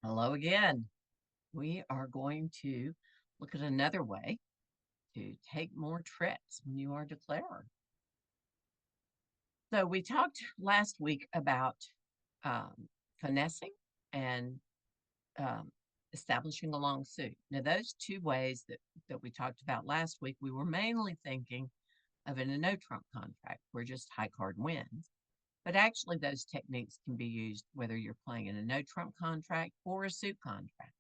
Hello again. We are going to look at another way to take more tricks when you are declared. So we talked last week about finessing and um, establishing a long suit. Now, those two ways that we talked about last week, we were mainly thinking of in a no trump contract where just high card wins. But actually, those techniques can be used whether you're playing in a no trump contract or a suit contract.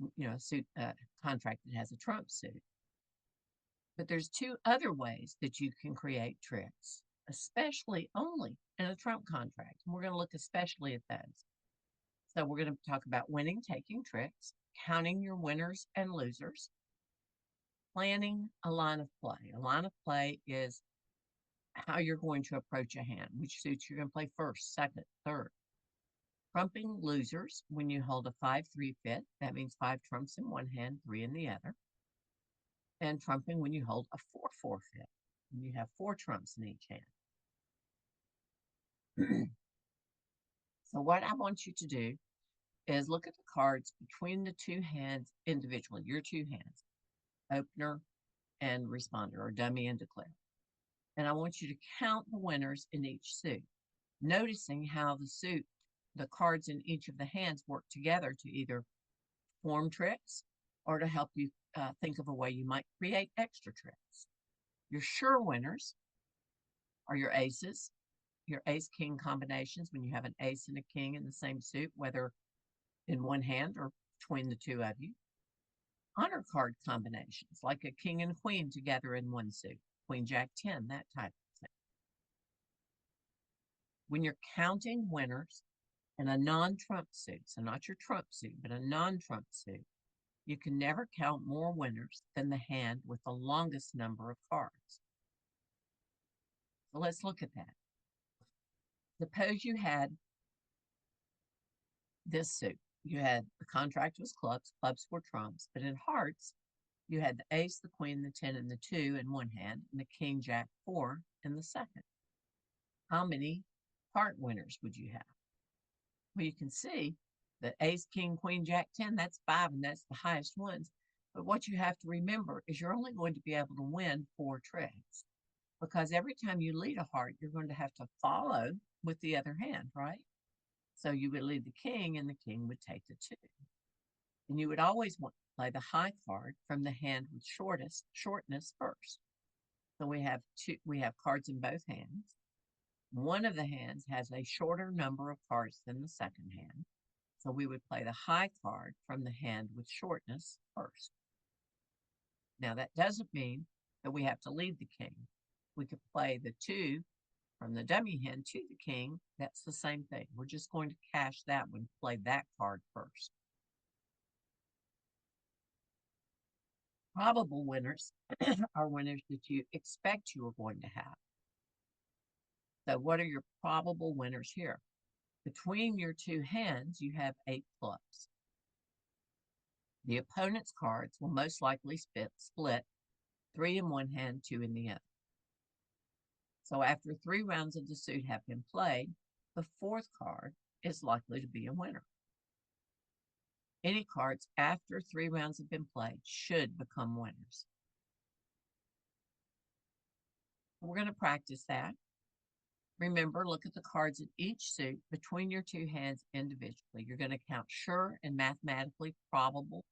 A suit contract that has a trump suit. But there's two other ways that you can create tricks, especially only in a trump contract. And we're going to look especially at those. So we're going to talk about winning, taking tricks, counting your winners and losers, planning a line of play. A line of play is how you're going to approach a hand, which suits you're going to play first, second, third. Trumping losers when you hold a 5-3 fit. That means 5 trumps in one hand, 3 in the other. And trumping when you hold a 4-4 fit. And you have 4 trumps in each hand. So what I want you to do is look at the cards between the two hands individually, your two hands, opener and responder, or dummy and declare. And I want you to count the winners in each suit, noticing how the cards in each of the hands work together to either form tricks or to help you think of a way you might create extra tricks. Your sure winners are your aces, your ace-king combinations when you have an ace and a king in the same suit, whether in one hand or between the two of you. Honor card combinations, like a king and queen together in one suit, queen, jack, 10, that type of thing. When you're counting winners in a non-trump suit, so not your trump suit, but a non-trump suit, you can never count more winners than the hand with the longest number of cards. So let's look at that. Suppose you had this suit. You had the contract was clubs, clubs were trumps, but in hearts, you had the ace, the queen, the 10, and the 2 in one hand, and the king, jack, 4 in the second. How many heart winners would you have? Well, you can see that ace, king, queen, jack, 10, that's 5, and that's the highest ones. But what you have to remember is you're only going to be able to win 4 tricks because every time you lead a heart, you're going to have to follow with the other hand, right? So you would lead the king, and the king would take the 2. And you would always want to play the high card from the hand with shortness first. So we have cards in both hands. One of the hands has a shorter number of cards than the second hand. So we would play the high card from the hand with shortness first. Now that doesn't mean that we have to lead the king. We could play the 2 from the dummy hand to the king. That's the same thing. We're just going to cash that one, play that card first. Probable winners are winners that you expect you are going to have. So what are your probable winners here? Between your two hands, you have 8 clubs. The opponent's cards will most likely split 3 in one hand, 2 in the other. So after 3 rounds of the suit have been played, the 4th card is likely to be a winner. Any cards after 3 rounds have been played should become winners. We're going to practice that. Remember, look at the cards in each suit between your two hands individually. You're going to count sure and mathematically probable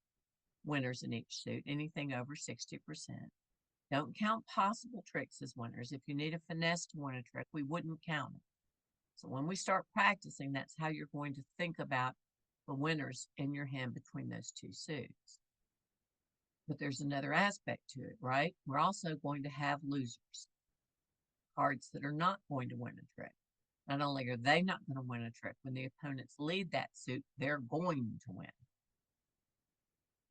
winners in each suit, anything over 60%. Don't count possible tricks as winners. If you need a finesse to win a trick, we wouldn't count it. So when we start practicing, that's how you're going to think about the winners in your hand between those two suits. But there's another aspect to it, right? We're also going to have losers, cards that are not going to win a trick. Not only are they not going to win a trick, when the opponents lead that suit, they're going to win.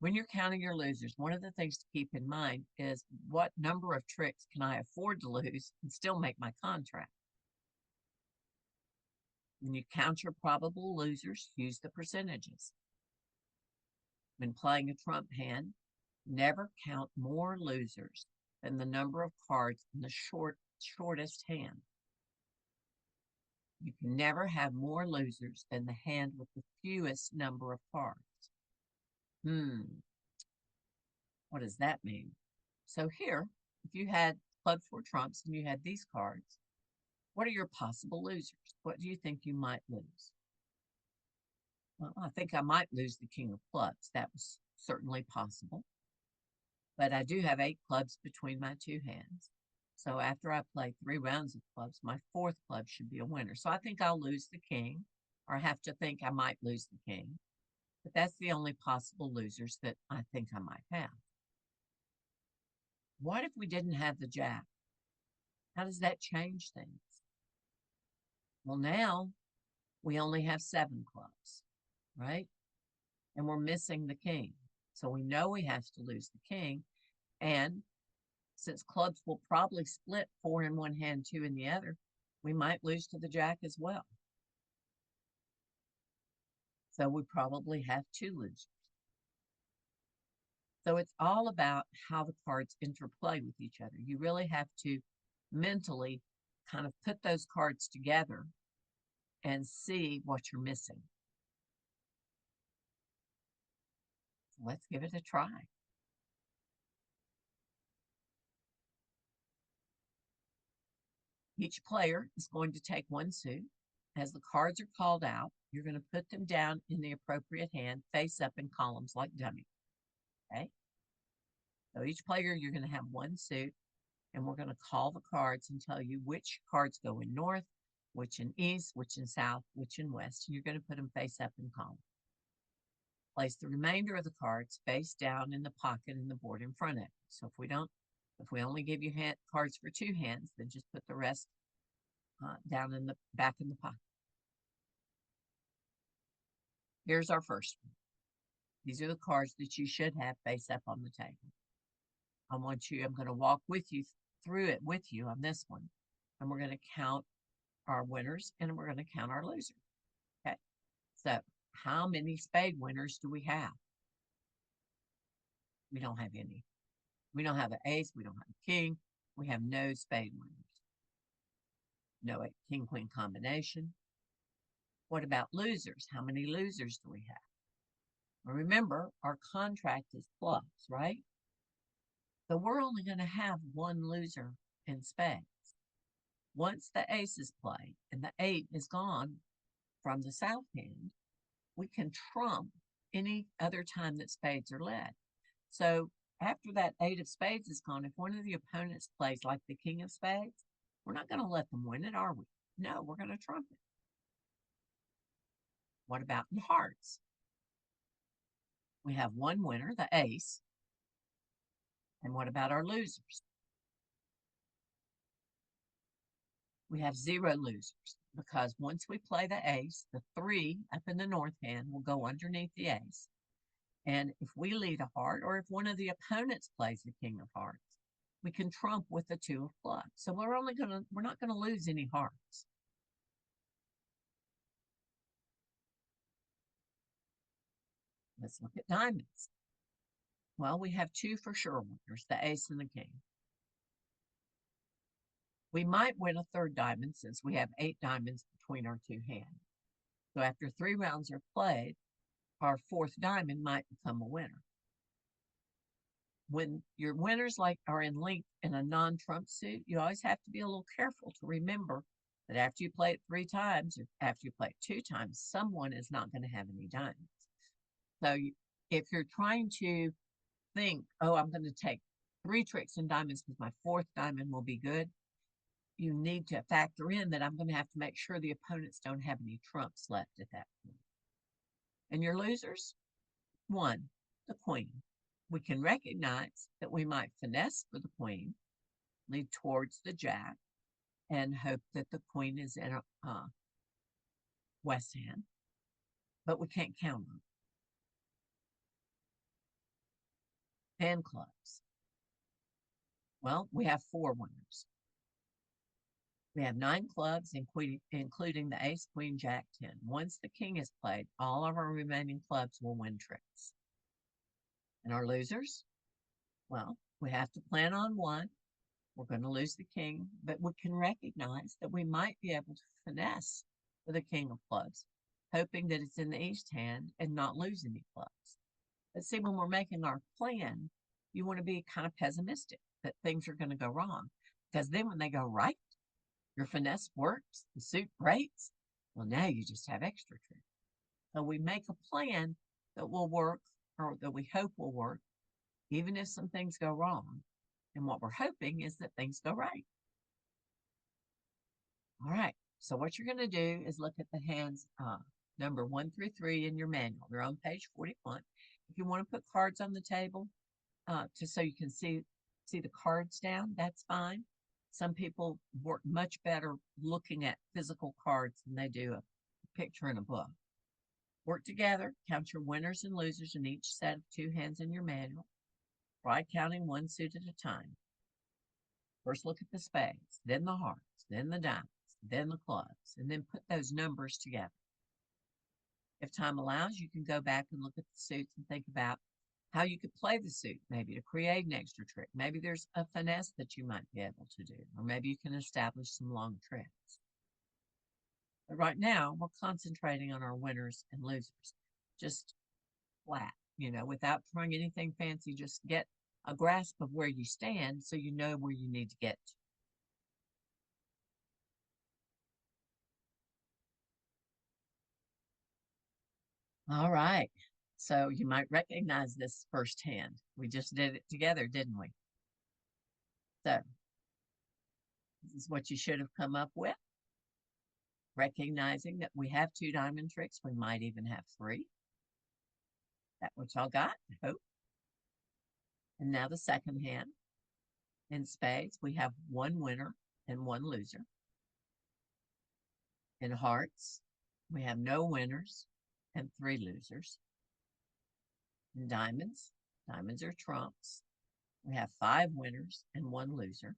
When you're counting your losers, one of the things to keep in mind is what number of tricks can I afford to lose and still make my contract? When you count your probable losers, use the percentages. When playing a trump hand, never count more losers than the number of cards in the shortest hand. You can never have more losers than the hand with the fewest number of cards. What does that mean? So here, if you had clubs for trumps and you had these cards, what are your possible losers? What do you think you might lose? Well, I think I might lose the king of clubs. That was certainly possible. But I do have 8 clubs between my 2 hands. So after I play 3 rounds of clubs, my 4th club should be a winner. So I think I'll lose the king, or I have to think I might lose the king. But that's the only possible losers that I think I might have. What if we didn't have the jack? How does that change things? Well, now we only have 7 clubs, right? And we're missing the king. So we know we have to lose the king. And since clubs will probably split 4 in one hand, 2 in the other, we might lose to the jack as well. So we probably have 2 losers. So it's all about how the cards interplay with each other. You really have to mentally kind of put those cards together and see what you're missing. So let's give it a try. Each player is going to take 1 suit. As the cards are called out, you're going to put them down in the appropriate hand, face up in columns like dummy. Okay? So each player, you're going to have 1 suit, and we're going to call the cards and tell you which cards go in north, which in east, which in south, which in west, and you're going to put them face up in column. Place the remainder of the cards face down in the pocket in the board in front of you. So if we only give you cards for 2 hands, then just put the rest down in the back in the pocket. Here's our first one. These are the cards that you should have face up on the table. I'm going to walk with you through it with you on this one. And we're going to count our winners and we're going to count our losers. Okay. So how many spade winners do we have? We don't have any. We don't have an ace. We don't have a king. We have no spade winners. No king-queen combination. What about losers? How many losers do we have? Well, remember, our contract is clubs, right? So we're only going to have 1 loser in spades. Once the ace is played and the 8 is gone from the south hand, we can trump any other time that spades are led. So after that 8 of spades is gone, if one of the opponents plays like the king of spades, we're not going to let them win it, are we? No, we're going to trump it. What about in hearts? We have 1 winner, the ace. And what about our losers? We have 0 losers because once we play the ace, the 3 up in the north hand will go underneath the ace. And if we lead a heart, or if one of the opponents plays the king of hearts, we can trump with the 2 of clubs. So we're not going to lose any hearts. Let's look at diamonds. Well, we have 2 for sure winners, the ace and the king. We might win a 3rd diamond since we have 8 diamonds between our 2 hands. So after 3 rounds are played, our 4th diamond might become a winner. When your winners are in length in a non-trump suit, you always have to be a little careful to remember that after you play it 3 times, or after you play it 2 times, someone is not going to have any diamonds. So if you're trying to think, oh, I'm going to take 3 tricks in diamonds because my 4th diamond will be good, you need to factor in that I'm going to have to make sure the opponents don't have any trumps left at that point. And your losers? 1, the queen. We can recognize that we might finesse for the queen, lead towards the jack, and hope that the queen is in a west hand, but we can't count on it. And clubs. Well, we have 4 winners. We have 9 clubs, including the ace, queen, jack, 10. Once the king is played, all of our remaining clubs will win tricks. And our losers? Well, we have to plan on 1. We're going to lose the king, but we can recognize that we might be able to finesse with a king of clubs, hoping that it's in the east hand and not lose any clubs. But see, when we're making our plan, you want to be kind of pessimistic that things are going to go wrong. Because then when they go right, your finesse works, the suit breaks. Well, now you just have extra tricks. So we make a plan that will work or that we hope will work, even if some things go wrong. And what we're hoping is that things go right. All right. So what you're going to do is look at the hands number 1 through 3 in your manual. They're on page 41. If you want to put cards on the table, just so you can see the cards down, that's fine. Some people work much better looking at physical cards than they do a picture in a book. Work together, count your winners and losers in each set of 2 hands in your manual. Try counting one suit at a time. First look at the spades, then the hearts, then the diamonds, then the clubs, and then put those numbers together. If time allows, you can go back and look at the suits and think about how you could play the suit, maybe to create an extra trick. Maybe there's a finesse that you might be able to do, or maybe you can establish some long tricks. But right now, we're concentrating on our winners and losers, just flat, without trying anything fancy. Just get a grasp of where you stand so you know where you need to get to. All right. So you might recognize this firsthand. We just did it together, didn't we? So this is what you should have come up with. Recognizing that we have 2 diamond tricks, we might even have 3. That what y'all got, I hope. And now the second hand. In spades, we have 1 winner and 1 loser. In hearts, we have no winners and 3 losers. In diamonds are trumps. We have 5 winners and 1 loser.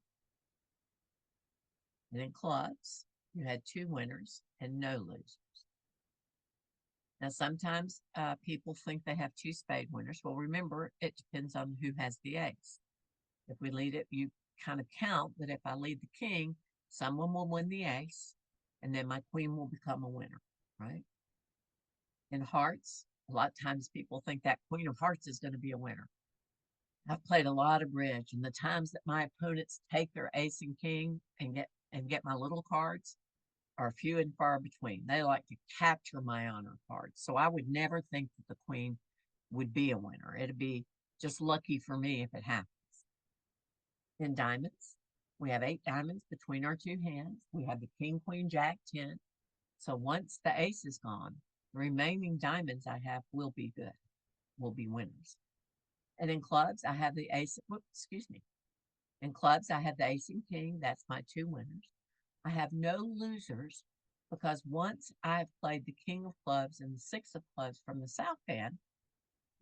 And in clubs, you had 2 winners and no losers. Now, sometimes people think they have 2 spade winners. Well, remember, it depends on who has the ace. If we lead it, you kind of count that if I lead the king, someone will win the ace, and then my queen will become a winner, right? In hearts, a lot of times people think that queen of hearts is going to be a winner. I've played a lot of bridge, and the times that my opponents take their ace and king and get my little cards are few and far between. They like to capture my honor cards. So I would never think that the queen would be a winner. It'd be just lucky for me if it happens. In diamonds, we have 8 diamonds between our 2 hands. We have the king, queen, jack, 10. So once the ace is gone, the remaining diamonds I have will be good, will be winners. And in clubs, I have the ace, excuse me. In clubs, I have the ace and king. That's my 2 winners. I have no losers because once I've played the king of clubs and the 6 of clubs from the south hand,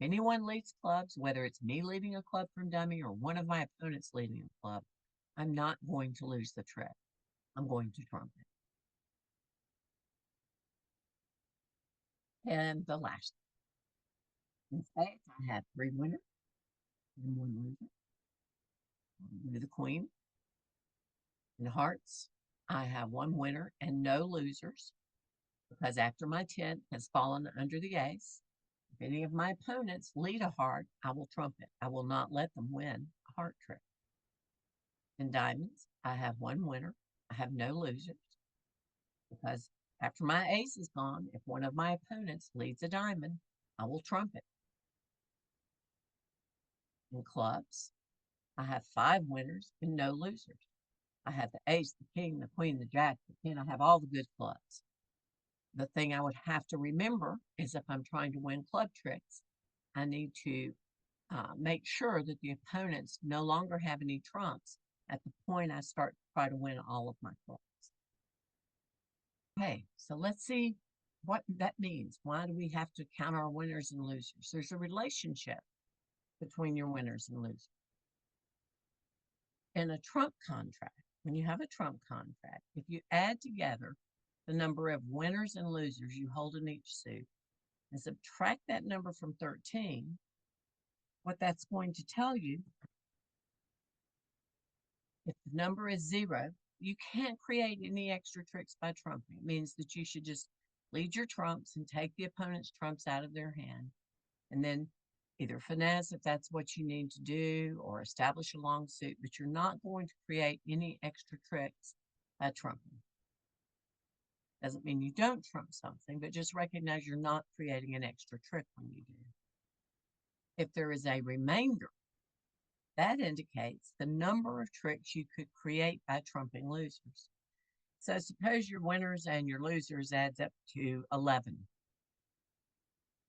anyone leads clubs, whether it's me leading a club from dummy or one of my opponents leading a club, I'm not going to lose the trick. I'm going to trump it. And the last, in spades, I have 3 winners and 1 loser. With the queen. In hearts, I have 1 winner and no losers because after my 10 has fallen under the ace, if any of my opponents lead a heart, I will trump it. I will not let them win a heart trick. In diamonds, I have 1 winner. I have no losers because after my ace is gone, if one of my opponents leads a diamond, I will trump it. In clubs, I have 5 winners and no losers. I have the ace, the king, the queen, the jack, the 10. I have all the good clubs. The thing I would have to remember is if I'm trying to win club tricks, I need to make sure that the opponents no longer have any trumps at the point I start to try to win all of my clubs. Okay, so let's see what that means. Why do we have to count our winners and losers? There's a relationship between your winners and losers. In a trump contract, when you have a trump contract, if you add together the number of winners and losers you hold in each suit and subtract that number from 13, what that's going to tell you, if the number is 0, you can't create any extra tricks by trumping. It means that you should just lead your trumps and take the opponent's trumps out of their hand, and then either finesse if that's what you need to do or establish a long suit, but you're not going to create any extra tricks by trumping. Doesn't mean you don't trump something, but just recognize you're not creating an extra trick when you do. If there is a remainder, that indicates the number of tricks you could create by trumping losers. So suppose your winners and your losers adds up to 11.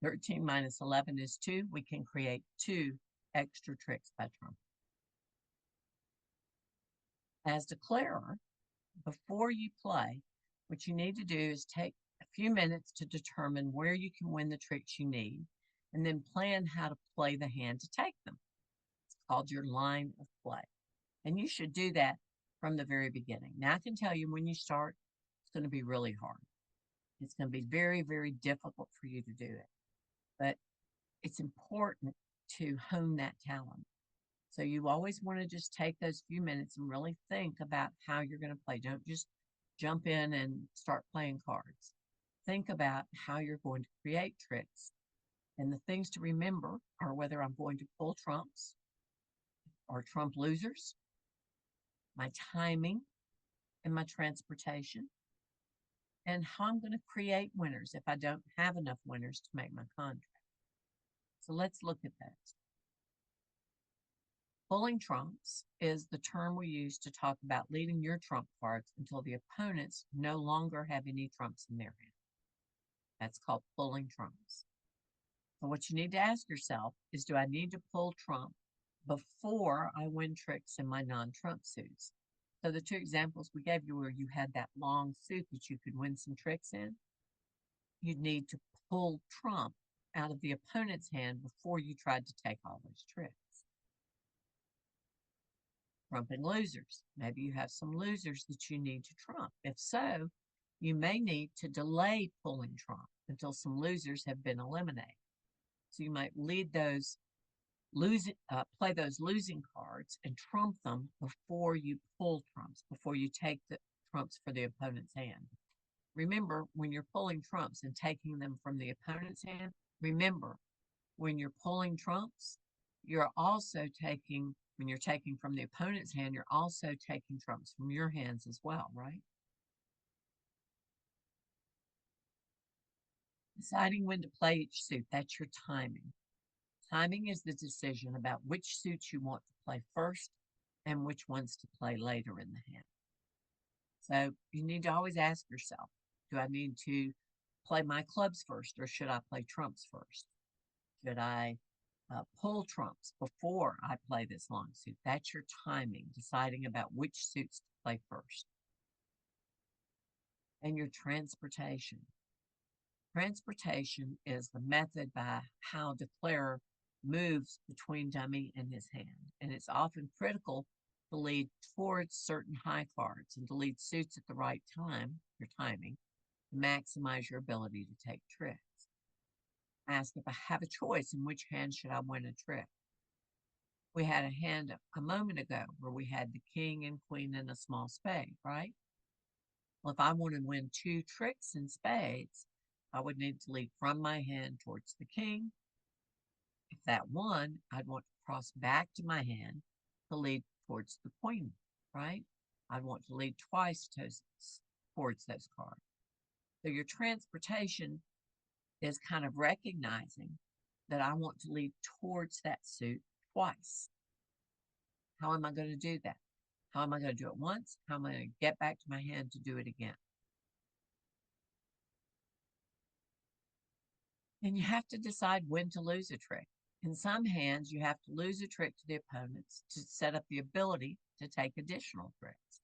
13 minus 11 is 2. We can create 2 extra tricks by trumping. As declarer, before you play, what you need to do is take a few minutes to determine where you can win the tricks you need, and then plan how to play the hand to take them. It's called your line of play. And you should do that from the very beginning. Now, I can tell you when you start, it's going to be really hard. It's going to be very, very difficult for you to do it. But it's important to hone that talent. So you always want to just take those few minutes and really think about how you're going to play. Don't just jump in and start playing cards. Think about how you're going to create tricks. And the things to remember are whether I'm going to pull trumps or trump losers, my timing and my transportation, and how I'm going to create winners if I don't have enough winners to make my contract. So let's look at that. Pulling trumps is the term we use to talk about leading your trump cards until the opponents no longer have any trumps in their hand. That's called pulling trumps. So what you need to ask yourself is, do I need to pull trump before I win tricks in my non-trump suits? So the two examples we gave you where you had that long suit that you could win some tricks in, you'd need to pull trump out of the opponent's hand before you tried to take all those tricks. Trumping losers. Maybe you have some losers that you need to trump. If so, you may need to delay pulling trump until some losers have been eliminated. So you might lead those play those losing cards and trump them before you pull trumps, before you take the trumps for the opponent's hand. Remember, when you're pulling trumps and taking them from the opponent's hand, remember, when you're pulling trumps, you're also taking, when you're taking from the opponent's hand, you're also taking trumps from your hands as well, right? Deciding when to play each suit, that's your timing. Timing is the decision about which suits you want to play first and which ones to play later in the hand. So you need to always ask yourself, do I need to play my clubs first or should I play trumps first? Should I pull trumps before I play this long suit? That's your timing, deciding about which suits to play first. And your transportation. Transportation is the method by how declarer moves between dummy and his hand, and it's often critical to lead towards certain high cards and to lead suits at the right time, your timing, to maximize your ability to take tricks. Ask if I have a choice in which hand should I win a trick. We had a hand a moment ago where we had the king and queen and a small spade, right? Well, if I want to win 2 tricks in spades, I would need to lead from my hand towards the king. If that won, I'd want to cross back to my hand to lead towards the queen, right? I'd want to lead twice towards those cards. So your transportation is kind of recognizing that I want to lead towards that suit twice. How am I going to do that? How am I going to do it once? How am I going to get back to my hand to do it again? And you have to decide when to lose a trick. In some hands, you have to lose a trick to the opponents to set up the ability to take additional tricks.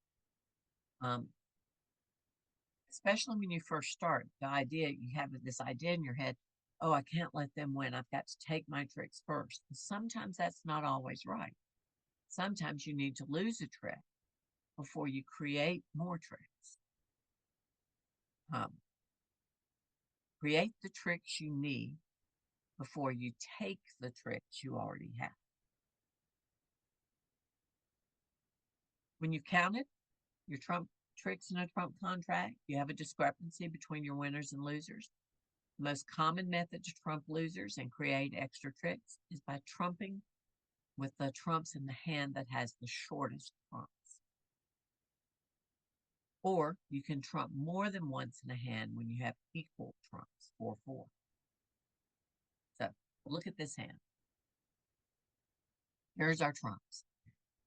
Especially when you first start, you have this idea in your head, oh, I can't let them win. I've got to take my tricks first. Sometimes that's not always right. Sometimes you need to lose a trick before you create more tricks. Create the tricks you need before you take the tricks you already have. When you count it, your trump tricks in a trump contract, you have a discrepancy between your winners and losers. The most common method to trump losers and create extra tricks is by trumping with the trumps in the hand that has the shortest trumps. Or you can trump more than once in a hand when you have equal trumps, 4-4. So look at this hand. Here's our trumps.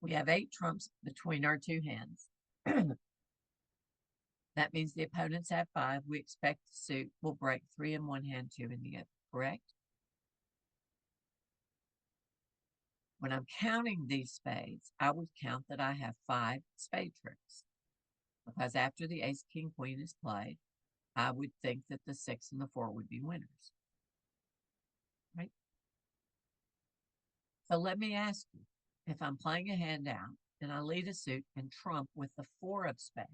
We have 8 trumps between our 2 hands. That means the opponents have 5. We expect the suit will break 3 in one hand, 2 in the other, correct? When I'm counting these spades, I would count that I have 5 spade tricks, because after the ace, king, queen is played, I would think that the 6 and the 4 would be winners, right? So let me ask you, if I'm playing a hand out and I lead a suit and trump with the 4 of spades,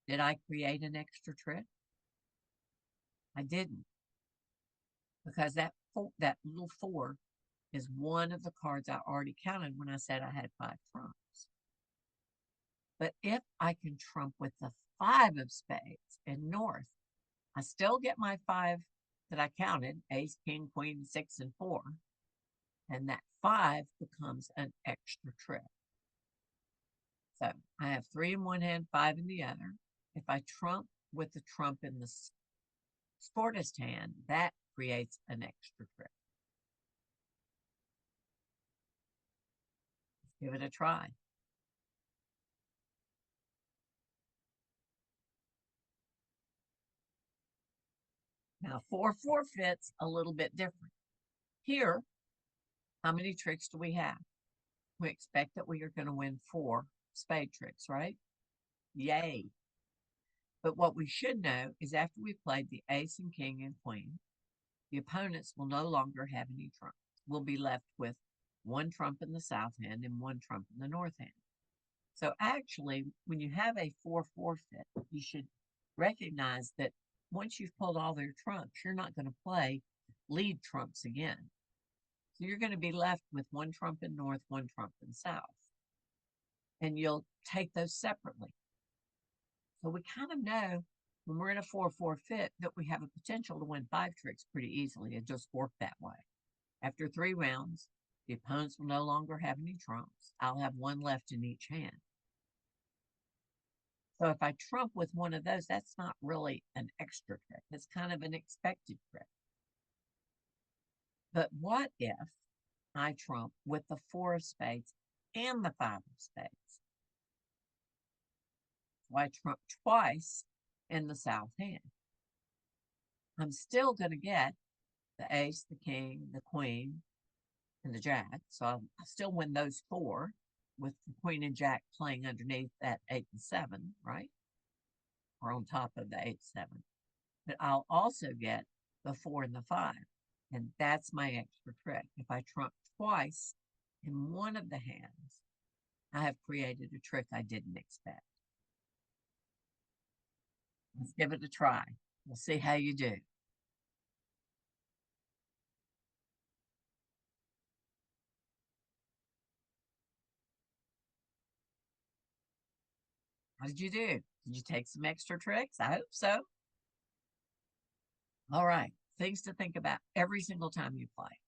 did I create an extra trick? I didn't, because that little 4 is one of the cards I already counted when I said I had 5 trumps. But if I can trump with the 5 of spades in north, I still get my 5 that I counted, ace, king, queen, 6, and 4, and that 5 becomes an extra trick. So I have 3 in one hand, 5 in the other. If I trump with the trump in the shortest hand, that creates an extra trick. Let's give it a try. Now 4-4 fits a little bit different. Here, how many tricks do we have? We expect that we are going to win 4 spade tricks, right? Yay. But what we should know is after we've played the ace and king and queen, the opponents will no longer have any trumps. We'll be left with 1 trump in the south hand and 1 trump in the north hand. So actually, when you have a 4-4 fit, you should recognize that once you've pulled all their trumps, you're not going to play lead trumps again. So you're going to be left with 1 trump in north, 1 trump in south. And you'll take those separately. So we kind of know when we're in a 4-4 fit that we have a potential to win 5 tricks pretty easily. It just worked that way. After 3 rounds, the opponents will no longer have any trumps. I'll have 1 left in each hand. So if I trump with one of those, that's not really an extra trick. It's kind of an expected trick. But what if I trump with the 4 of spades and the 5 of spades? So I trump twice in the south hand. I'm still going to get the ace, the king, the queen, and the jack. So I'll still win those 4 with the queen and jack playing underneath that 8 and 7, right? Or on top of the 8, 7. But I'll also get the 4 and the 5. And that's my extra trick. If I trump twice in one of the hands, I have created a trick I didn't expect. Let's give it a try. We'll see how you do. How did you do? Did you take some extra tricks? I hope so. All right. Things to think about every single time you play.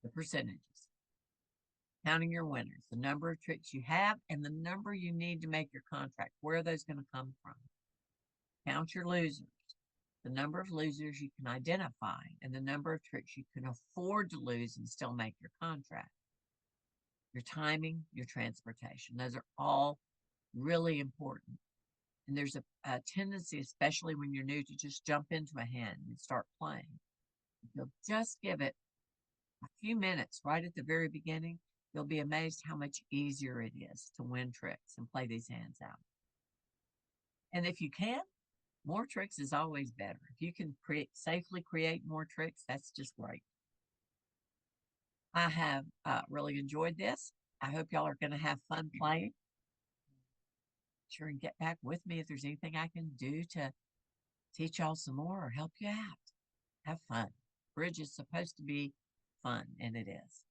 The percentages. Counting your winners, the number of tricks you have, and the number you need to make your contract. Where are those going to come from? Count your losers, the number of losers you can identify, and the number of tricks you can afford to lose and still make your contract. Your timing, your transportation. Those are all really important. And there's a tendency, especially when you're new, to just jump into a hand and start playing. If you'll just give it a few minutes right at the very beginning, you'll be amazed how much easier it is to win tricks and play these hands out. And if you can, more tricks is always better. If you can safely create more tricks, that's just great. I have really enjoyed this. I hope y'all are going to have fun playing. Sure and get back with me if there's anything I can do to teach y'all some more or help you out. Have fun. Bridge is supposed to be fun, and it is.